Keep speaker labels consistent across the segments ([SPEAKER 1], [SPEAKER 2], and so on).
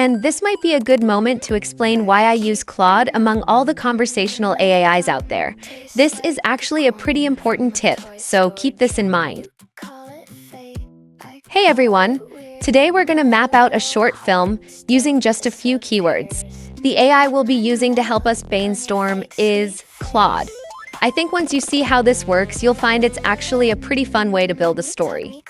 [SPEAKER 1] and this might be a good moment to explain why I use Claude among all the conversational AIs out there. This is actually a pretty important tip, so keep this in mind. Hey everyone! Today we're going to map out a short film using just a few keywords. The AI we'll be using to help us brainstorm is Claude. I think once you see how this works, you'll find it's actually a pretty fun way to build a story.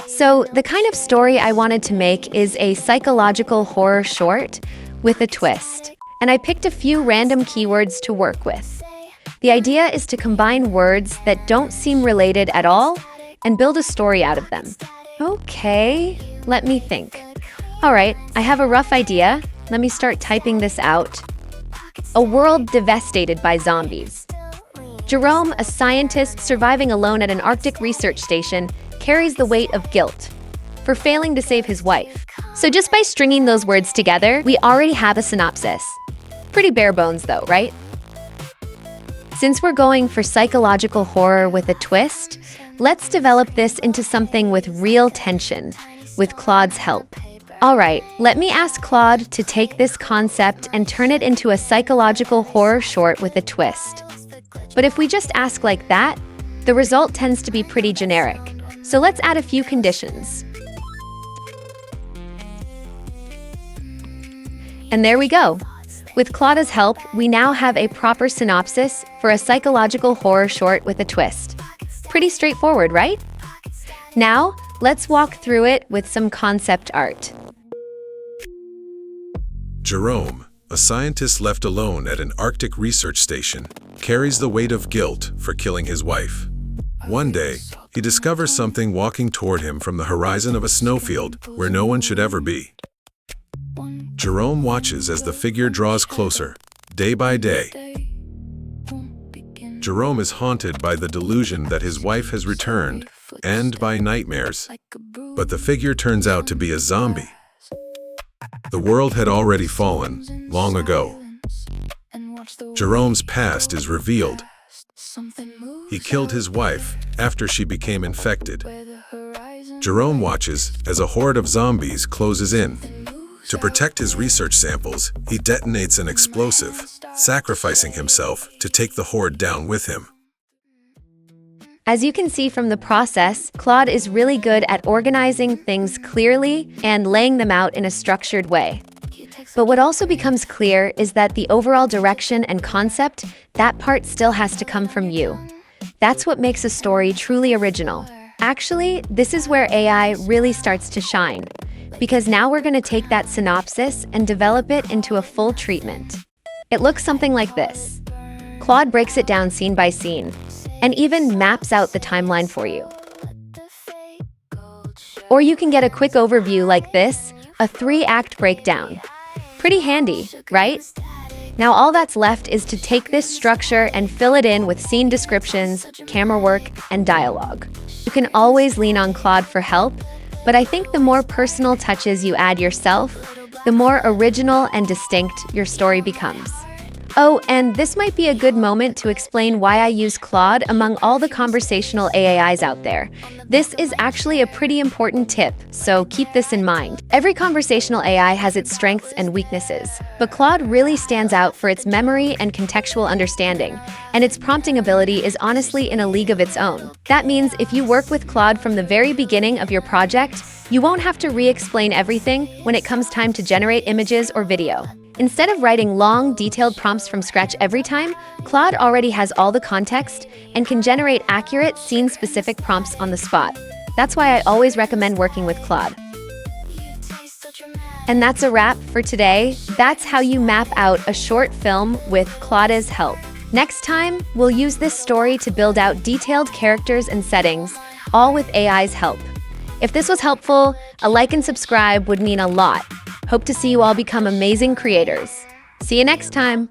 [SPEAKER 1] So, the kind of story I wanted to make is a psychological horror short with a twist. And I picked a few random keywords to work with. The idea is to combine words that don't seem related at all and build a story out of them. Okay, let me think. Alright, I have a rough idea. Let me start typing this out. A world devastated by zombies. Jerome, a scientist surviving alone at an Arctic research station, carries the weight of guilt for failing to save his wife. So just by stringing those words together, we already have a synopsis. Pretty bare bones though, right? Since we're going for psychological horror with a twist, let's develop this into something with real tension, with Claude's help. Alright, let me ask Claude to take this concept and turn it into a psychological horror short with a twist. But if we just ask like that, the result tends to be pretty generic. So let's add a few conditions. And there we go. With Claude's help, we now have a proper synopsis for a psychological horror short with a twist. Pretty straightforward, right? Now, let's walk through it with some concept art.
[SPEAKER 2] Jerome, a scientist left alone at an Arctic research station, carries the weight of guilt for killing his wife. One day, he discovers something walking toward him from the horizon of a snowfield where no one should ever be. Jerome watches as the figure draws closer, day by day. Jerome is haunted by the delusion that his wife has returned, and by nightmares. But the figure turns out to be a zombie. The world had already fallen, long ago. Jerome's past is revealed. He killed his wife after she became infected. Jerome watches as a horde of zombies closes in. To protect his research samples, he detonates an explosive, sacrificing himself to take the horde down with him.
[SPEAKER 1] As you can see from the process, Claude is really good at organizing things clearly and laying them out in a structured way. But what also becomes clear is that the overall direction and concept, that part still has to come from you. That's what makes a story truly original. Actually, this is where AI really starts to shine, because now we're going to take that synopsis and develop it into a full treatment. It looks something like this. Claude breaks it down scene by scene, and even maps out the timeline for you. Or you can get a quick overview like this, a 3-act breakdown. Pretty handy, right? Now all that's left is to take this structure and fill it in with scene descriptions, camera work, and dialogue. You can always lean on Claude for help, but I think the more personal touches you add yourself, the more original and distinct your story becomes. Oh, and this might be a good moment to explain why I use Claude among all the conversational AIs out there. This is actually a pretty important tip, so keep this in mind. Every conversational AI has its strengths and weaknesses, but Claude really stands out for its memory and contextual understanding, and its prompting ability is honestly in a league of its own. That means if you work with Claude from the very beginning of your project, you won't have to re-explain everything when it comes time to generate images or video. Instead of writing long, detailed prompts from scratch every time, Claude already has all the context and can generate accurate, scene-specific prompts on the spot. That's why I always recommend working with Claude. And that's a wrap for today. That's how you map out a short film with Claude's help. Next time, we'll use this story to build out detailed characters and settings, all with AI's help. If this was helpful, a like and subscribe would mean a lot. Hope to see you all become amazing creators. See you next time.